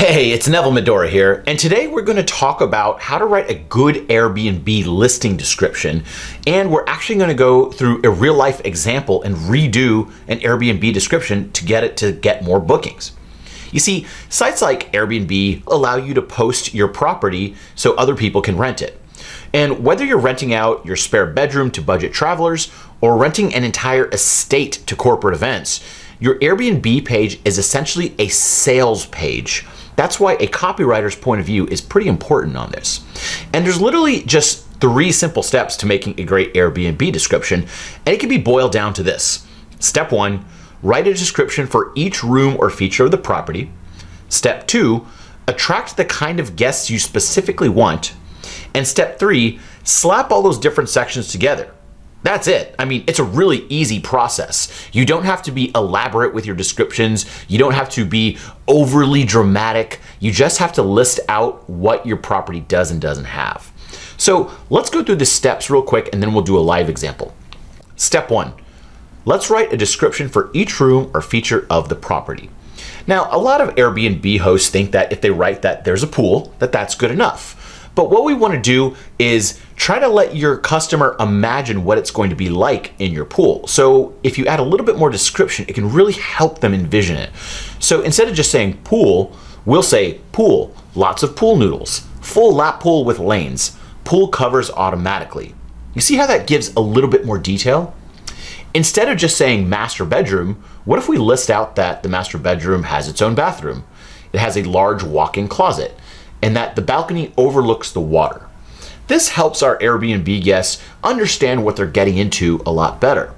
Hey, it's Neville Medora here, and today we're going to talk about how to write a good Airbnb listing description, and we're actually going to go through a real-life example and redo an Airbnb description to get more bookings. You see, sites like Airbnb allow you to post your property so other people can rent it. And whether you're renting out your spare bedroom to budget travelers or renting an entire estate to corporate events, your Airbnb page is essentially a sales page. That's why a copywriter's point of view is pretty important on this. And there's literally just 3 simple steps to making a great Airbnb description, and it can be boiled down to this. Step 1, write a description for each room or feature of the property. Step 2, attract the kind of guests you specifically want. And step 3, slap all those different sections together. That's it. I mean, it's a really easy process. You don't have to be elaborate with your descriptions. You don't have to be overly dramatic. You just have to list out what your property does and doesn't have. So let's go through the steps real quick and then we'll do a live example. Step 1, let's write a description for each room or feature of the property. Now, a lot of Airbnb hosts think that if they write that there's a pool, that's good enough. But what we want to do is try to let your customer imagine what it's going to be like in your pool. So if you add a little bit more description, it can really help them envision it. So instead of just saying pool, we'll say pool, lots of pool noodles, full lap pool with lanes, pool covers automatically. You see how that gives a little bit more detail? Instead of just saying master bedroom, what if we list out that the master bedroom has its own bathroom? It has a large walk-in closet, and that the balcony overlooks the water. This helps our Airbnb guests understand what they're getting into a lot better.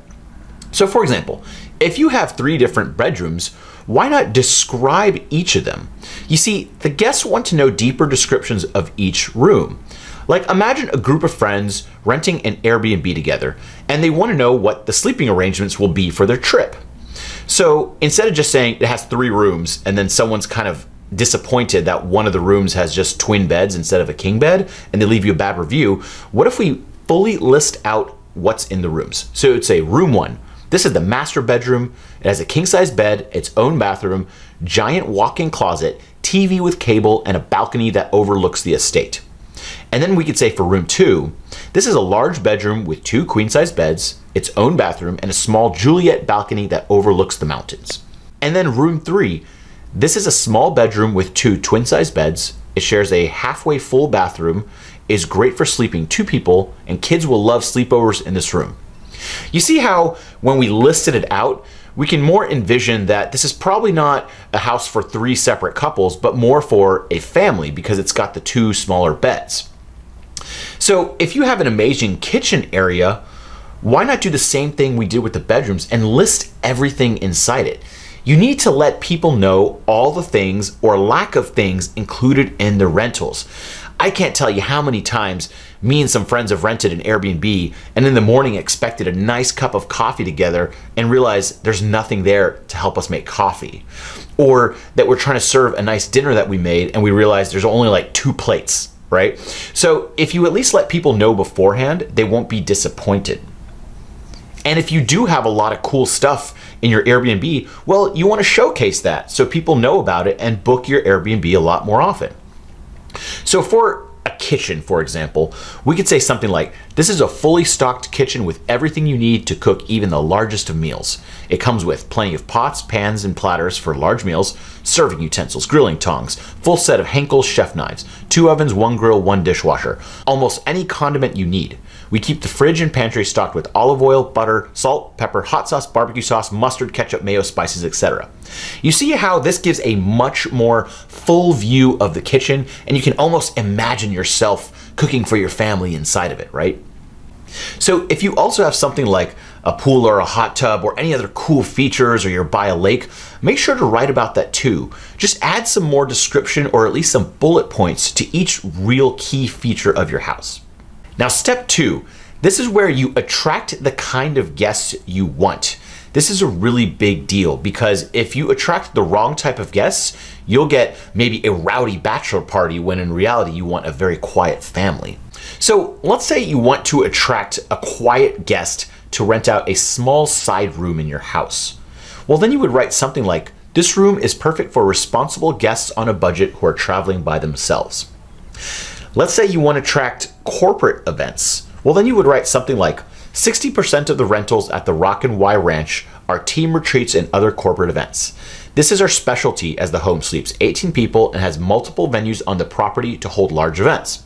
So for example, if you have 3 different bedrooms, why not describe each of them? You see, the guests want to know deeper descriptions of each room. Like imagine a group of friends renting an Airbnb together, and they want to know what the sleeping arrangements will be for their trip. So instead of just saying it has 3 rooms and then someone's kind of disappointed that one of the rooms has just twin beds instead of a king bed and they leave you a bad review, what if we fully list out what's in the rooms? So it would say room 1, this is the master bedroom. It has a king size bed, its own bathroom, giant walk-in closet, TV with cable, and a balcony that overlooks the estate. And then we could say for room 2, this is a large bedroom with 2 queen size beds, its own bathroom, and a small Juliet balcony that overlooks the mountains. And then room 3, this is a small bedroom with 2 twin-size beds. It shares a halfway full bathroom, is great for sleeping 2 people, and kids will love sleepovers in this room. You see how when we listed it out, we can more envision that this is probably not a house for 3 separate couples, but more for a family because it's got the 2 smaller beds. So if you have an amazing kitchen area, why not do the same thing we did with the bedrooms and list everything inside it? You need to let people know all the things or lack of things included in the rentals. I can't tell you how many times me and some friends have rented an Airbnb and in the morning expected a nice cup of coffee together and realized there's nothing there to help us make coffee. Or that we're trying to serve a nice dinner that we made and we realize there's only like 2 plates, right? So if you at least let people know beforehand, they won't be disappointed. And if you do have a lot of cool stuff in your Airbnb, well, you want to showcase that so people know about it and book your Airbnb a lot more often. So for a kitchen, for example, we could say something like, this is a fully stocked kitchen with everything you need to cook even the largest of meals. It comes with plenty of pots, pans, and platters for large meals, serving utensils, grilling tongs, full set of Henkel chef knives, 2 ovens, 1 grill, 1 dishwasher, almost any condiment you need. We keep the fridge and pantry stocked with olive oil, butter, salt, pepper, hot sauce, barbecue sauce, mustard, ketchup, mayo, spices, etc. You see how this gives a much more full view of the kitchen, and you can almost imagine yourself cooking for your family inside of it, right? So if you also have something like a pool or a hot tub or any other cool features, or you're by a lake, make sure to write about that too. Just add some more description or at least some bullet points to each real key feature of your house. Now step 2, this is where you attract the kind of guests you want. This is a really big deal because if you attract the wrong type of guests, you'll get maybe a rowdy bachelor party when in reality you want a very quiet family. So let's say you want to attract a quiet guest to rent out a small side room in your house. Well, then you would write something like, This room is perfect for responsible guests on a budget who are traveling by themselves. Let's say you want to attract corporate events. Well, then you would write something like, 60% of the rentals at the Rock and Y Ranch are team retreats and other corporate events. This is our specialty as the home sleeps 18 people and has multiple venues on the property to hold large events.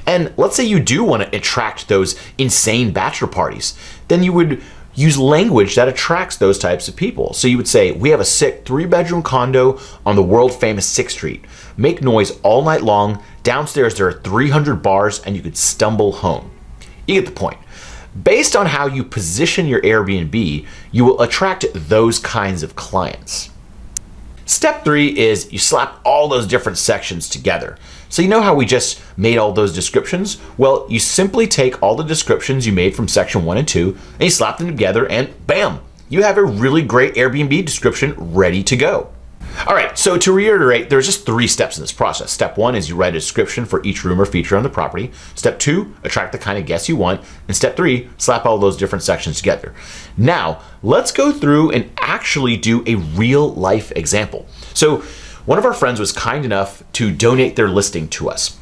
And let's say you do want to attract those insane bachelor parties. Then you would use language that attracts those types of people. So you would say, we have a sick 3-bedroom condo on the world famous 6th Street. Make noise all night long. Downstairs there are 300 bars and you could stumble home. You get the point. Based on how you position your Airbnb, you will attract those kinds of clients. Step 3 is you slap all those different sections together. So you know how we just made all those descriptions? Well, you simply take all the descriptions you made from section 1 and 2 and you slap them together and bam, you have a really great Airbnb description ready to go. All right, so to reiterate, there's just 3 steps in this process. Step 1 is you write a description for each room or feature on the property. Step 2, attract the kind of guests you want. And step 3, slap all those different sections together. Now, let's go through and actually do a real life example. So one of our friends was kind enough to donate their listing to us.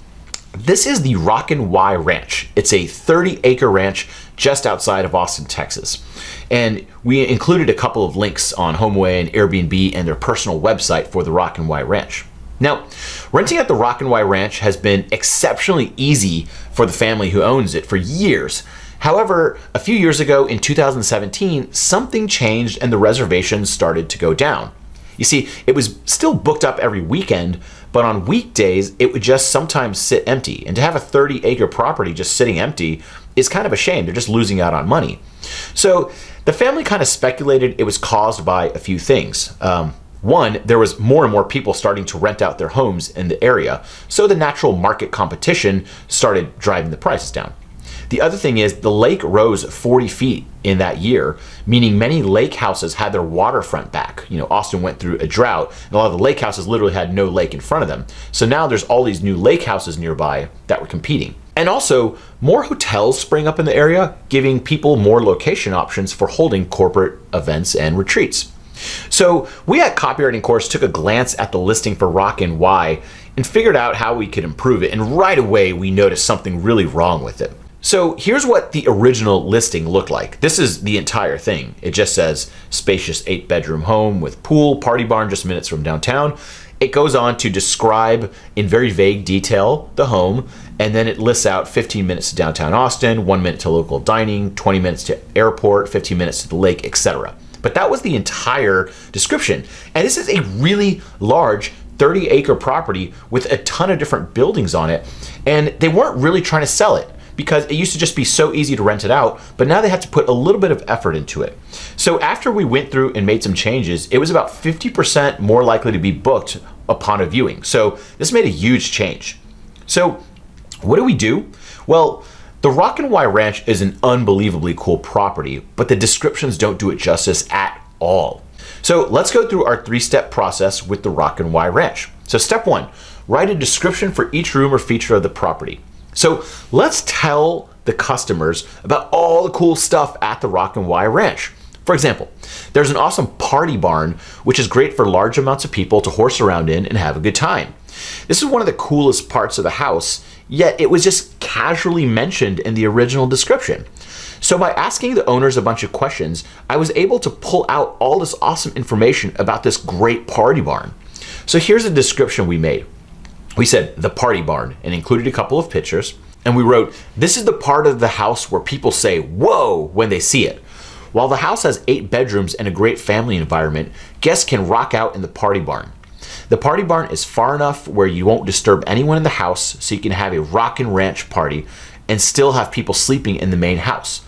This is the Rock and Y Ranch. It's a 30-acre ranch just outside of Austin, Texas. And we included a couple of links on HomeAway and Airbnb and their personal website for the Rock and Y Ranch. Now, renting at the Rock and Y Ranch has been exceptionally easy for the family who owns it for years. However, a few years ago in 2017, something changed and the reservations started to go down. You see, it was still booked up every weekend, but on weekdays, it would just sometimes sit empty. And to have a 30-acre property just sitting empty is kind of a shame. They're just losing out on money. So the family kind of speculated it was caused by a few things. One, there was more and more people starting to rent out their homes in the area. So the natural market competition started driving the prices down. The other thing is the lake rose 40 feet in that year, meaning many lake houses had their waterfront back. You know, Austin went through a drought and a lot of the lake houses literally had no lake in front of them. So now there's all these new lake houses nearby that were competing. And also more hotels spring up in the area, giving people more location options for holding corporate events and retreats. So we at Copywriting Course took a glance at the listing for Rock and Y and figured out how we could improve it. And right away, we noticed something really wrong with it. So here's what the original listing looked like. This is the entire thing. It just says spacious 8-bedroom home with pool, party barn just minutes from downtown. It goes on to describe in very vague detail the home, and then it lists out 15 minutes to downtown Austin, 1 minute to local dining, 20 minutes to airport, 15 minutes to the lake, etc. But that was the entire description. And this is a really large 30-acre property with a ton of different buildings on it, and they weren't really trying to sell it, because it used to just be so easy to rent it out, but now they had to put a little bit of effort into it. So after we went through and made some changes, it was about 50% more likely to be booked upon a viewing. So this made a huge change. So what do? Well, the Rock and Y Ranch is an unbelievably cool property, but the descriptions don't do it justice at all. So let's go through our 3-step process with the Rock and Y Ranch. So step 1, write a description for each room or feature of the property. So let's tell the customers about all the cool stuff at the Rock and Y Ranch. For example, there's an awesome party barn, which is great for large amounts of people to horse around in and have a good time. This is one of the coolest parts of the house, yet it was just casually mentioned in the original description. So by asking the owners a bunch of questions, I was able to pull out all this awesome information about this great party barn. So here's the description we made. We said the party barn and included a couple of pictures. And we wrote, this is the part of the house where people say, whoa, when they see it. While the house has 8 bedrooms and a great family environment, guests can rock out in the party barn. The party barn is far enough where you won't disturb anyone in the house, so you can have a rockin' ranch party and still have people sleeping in the main house.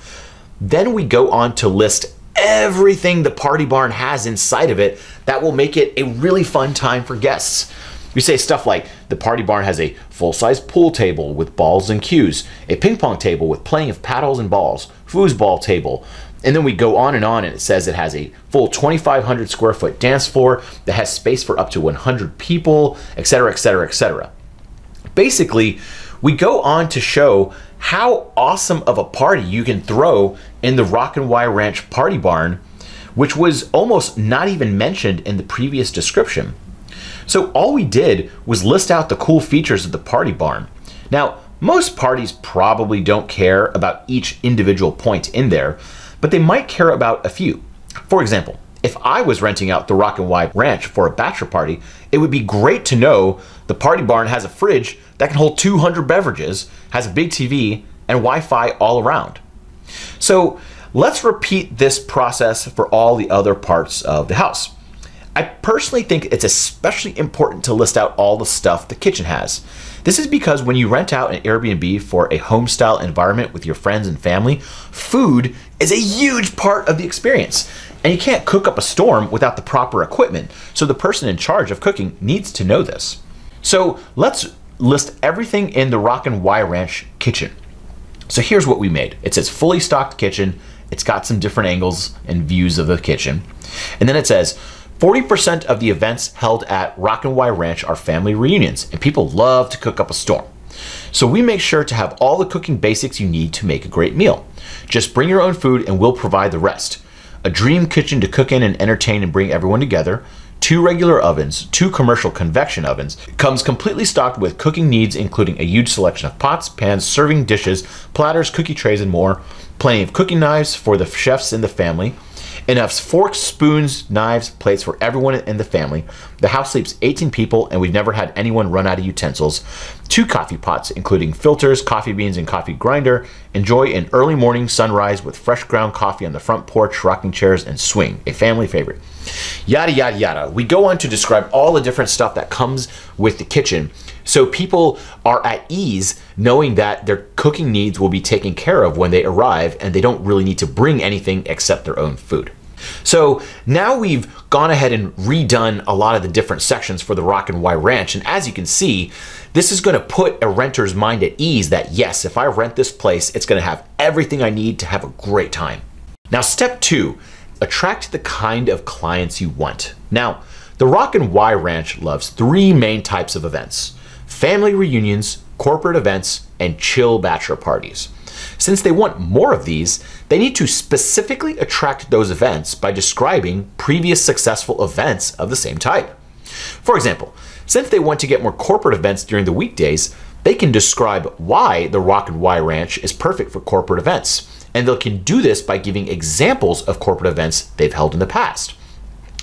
Then we go on to list everything the party barn has inside of it that will make it a really fun time for guests. We say stuff like, the party barn has a full-size pool table with balls and cues, a ping pong table with playing of paddles and balls, foosball table, and then we go on, and it says it has a full 2,500 square foot dance floor that has space for up to 100 people, etc., etc., etc. Basically, we go on to show how awesome of a party you can throw in the Rock and Y Ranch party barn which was almost not even mentioned in the previous description. So all we did was list out the cool features of the party barn. Now, most parties probably don't care about each individual point in there, but they might care about a few. For example, if I was renting out the Rock and Y Ranch for a bachelor party, it would be great to know the party barn has a fridge that can hold 200 beverages, has a big TV, and Wi-Fi all around. So let's repeat this process for all the other parts of the house. I personally think it's especially important to list out all the stuff the kitchen has. This is because when you rent out an Airbnb for a home style environment with your friends and family, food is a huge part of the experience. And you can't cook up a storm without the proper equipment. So the person in charge of cooking needs to know this. So let's list everything in the Rock and Y Ranch kitchen. So here's what we made. It says fully stocked kitchen. It's got some different angles and views of the kitchen. And then it says 40% of the events held at Rock and Y Ranch are family reunions, and people love to cook up a storm. So we make sure to have all the cooking basics you need to make a great meal. Just bring your own food and we'll provide the rest. A dream kitchen to cook in and entertain and bring everyone together. 2 regular ovens, 2 commercial convection ovens. It comes completely stocked with cooking needs, including a huge selection of pots, pans, serving dishes, platters, cookie trays, and more. Plenty of cooking knives for the chefs in the family. Enough forks, spoons, knives, plates for everyone in the family. The house sleeps 18 people and we've never had anyone run out of utensils. 2 coffee pots, including filters, coffee beans, and coffee grinder. Enjoy an early morning sunrise with fresh ground coffee on the front porch, rocking chairs, and swing, a family favorite. Yada, yada, yada. We go on to describe all the different stuff that comes with the kitchen, so people are at ease knowing that their cooking needs will be taken care of when they arrive and they don't really need to bring anything except their own food. So now we've gone ahead and redone a lot of the different sections for the Rock and Y Ranch, and as you can see, this is going to put a renter's mind at ease that yes, if I rent this place, it's going to have everything I need to have a great time. Now step 2, attract the kind of clients you want. Now, the Rock and Y Ranch loves 3 main types of events: family reunions, corporate events, and chill bachelor parties. Since they want more of these, they need to specifically attract those events by describing previous successful events of the same type. For example, since they want to get more corporate events during the weekdays, they can describe why the Rock and Y Ranch is perfect for corporate events. And they can do this by giving examples of corporate events they've held in the past.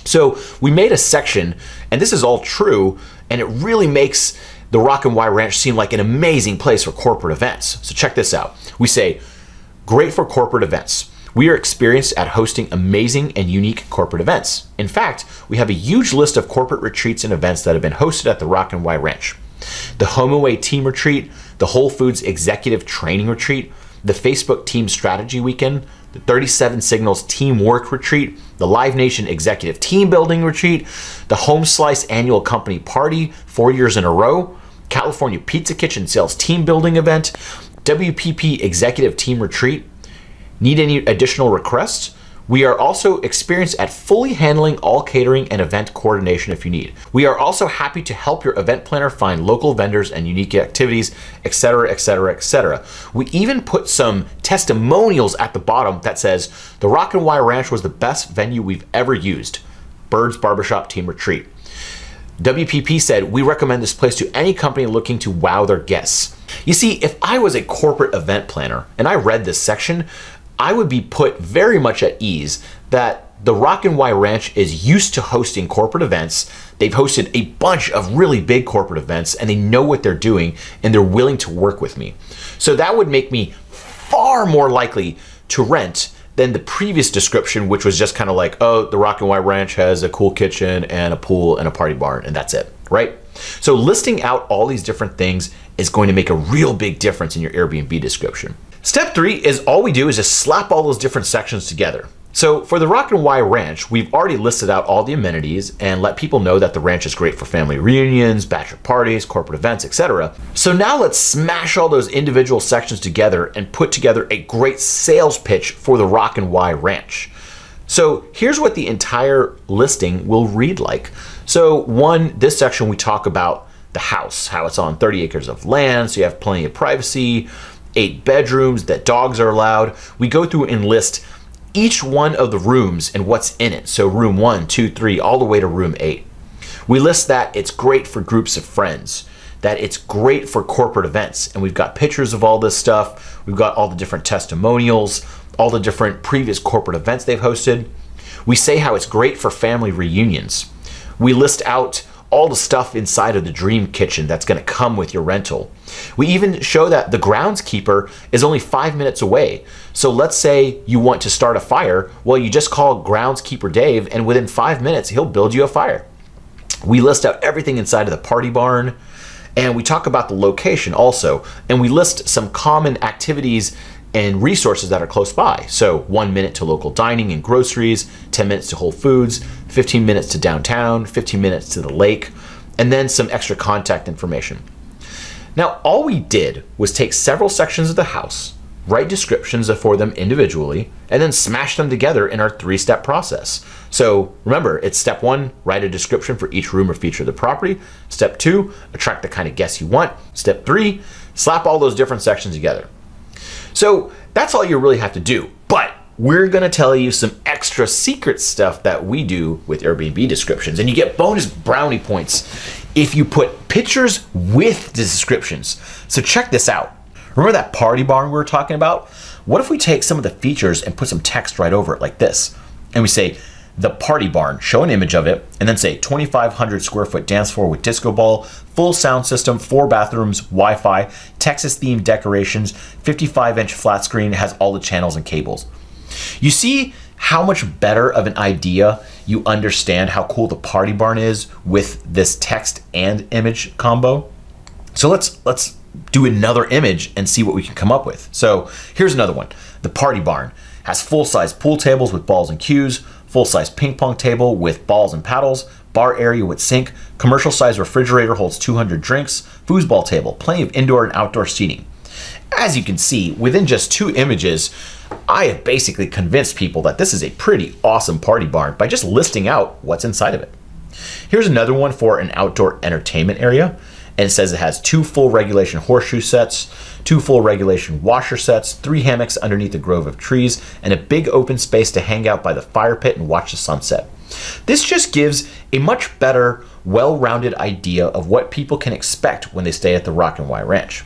So we made a section, and this is all true, and it really makes the Rock and Y Ranch seem like an amazing place for corporate events. So check this out. We say, great for corporate events. We are experienced at hosting amazing and unique corporate events. In fact, we have a huge list of corporate retreats and events that have been hosted at the Rock and Y Ranch. The Home Away Team Retreat, the Whole Foods Executive Training Retreat, the Facebook Team Strategy Weekend, the 37 Signals Teamwork Retreat, the Live Nation Executive Team Building Retreat, the Home Slice Annual Company Party 4 years in a row, California Pizza Kitchen Sales Team Building Event, WPP Executive Team Retreat. Need any additional requests? We are also experienced at fully handling all catering and event coordination if you need. We are also happy to help your event planner find local vendors and unique activities, etc., etc., etc. We even put some testimonials at the bottom that says, the Rock and Y Ranch was the best venue we've ever used. Bird's Barbershop Team Retreat. WPP said, we recommend this place to any company looking to wow their guests. You see, if I was a corporate event planner and I read this section, I would be put very much at ease that the Rock and Y Ranch is used to hosting corporate events. They've hosted a bunch of really big corporate events and they know what they're doing and they're willing to work with me. So that would make me far more likely to rent than the previous description, which was just kind of like, oh, the Rock and Y Ranch has a cool kitchen and a pool and a party barn, and that's it, right? So listing out all these different things is going to make a real big difference in your Airbnb description. Step 3 is all we do is just slap all those different sections together. So for the Rock and Y Ranch, we've already listed out all the amenities and let people know that the ranch is great for family reunions, bachelor parties, corporate events, etc. So now let's smash all those individual sections together and put together a great sales pitch for the Rock and Y Ranch. So here's what the entire listing will read like. So this section we talk about the house, how it's on 30 acres of land, so you have plenty of privacy, 8 bedrooms, that dogs are allowed. We go through and list each one of the rooms and what's in it. So room 1, 2, 3, all the way to room 8. We list that it's great for groups of friends, that it's great for corporate events. And we've got pictures of all this stuff. We've got all the different testimonials, all the different previous corporate events they've hosted. We say how it's great for family reunions. We list out all the stuff inside of the dream kitchen that's going to come with your rental. We even show that the groundskeeper is only 5 minutes away. So let's say you want to start a fire. Well, you just call groundskeeper Dave, and within 5 minutes, he'll build you a fire. We list out everything inside of the party barn, and we talk about the location also, and we list some common activities and resources that are close by. So 1 minute to local dining and groceries, 10 minutes to Whole Foods, 15 minutes to downtown, 15 minutes to the lake, and then some extra contact information. Now, all we did was take several sections of the house, write descriptions for them individually, and then smash them together in our 3-step process. So remember, it's step 1, write a description for each room or feature of the property. Step 2, attract the kind of guests you want. Step 3, slap all those different sections together. So that's all you really have to do, but we're gonna tell you some extra secret stuff that we do with Airbnb descriptions, and you get bonus brownie points if you put pictures with the descriptions. So check this out. Remember that party barn we were talking about? What if we take some of the features and put some text right over it like this? And we say, the party barn, show an image of it, and then say 2,500 square foot dance floor with disco ball, full sound system, 4 bathrooms, Wi-Fi, Texas themed decorations, 55-inch flat screen, has all the channels and cables. You see how much better of an idea you understand how cool the party barn is with this text and image combo? So let's do another image and see what we can come up with. So here's another one. The party barn has full-size pool tables with balls and cues, full-size ping pong table with balls and paddles, bar area with sink, commercial-size refrigerator holds 200 drinks, foosball table, plenty of indoor and outdoor seating. As you can see, within just 2 images, I have basically convinced people that this is a pretty awesome party barn by just listing out what's inside of it. Here's another one for an outdoor entertainment area, and it says it has 2 full regulation horseshoe sets, 2 full regulation washer sets, 3 hammocks underneath a grove of trees, and a big open space to hang out by the fire pit and watch the sunset. This just gives a much better, well-rounded idea of what people can expect when they stay at the Rock and Y Ranch.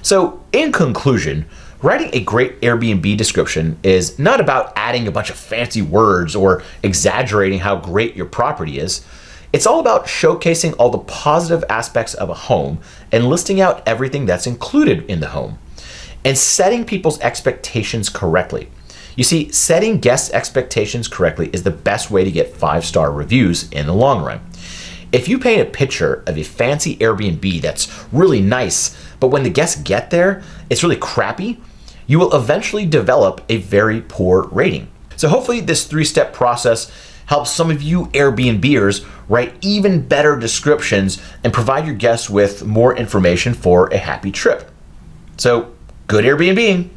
So in conclusion, writing a great Airbnb description is not about adding a bunch of fancy words or exaggerating how great your property is. It's all about showcasing all the positive aspects of a home and listing out everything that's included in the home and setting people's expectations correctly. You see, setting guests' expectations correctly is the best way to get 5-star reviews in the long run. If you paint a picture of a fancy Airbnb that's really nice, but when the guests get there, it's really crappy, you will eventually develop a very poor rating. So hopefully this 3-step process helps some of you Airbnbers write even better descriptions and provide your guests with more information for a happy trip. So good Airbnb!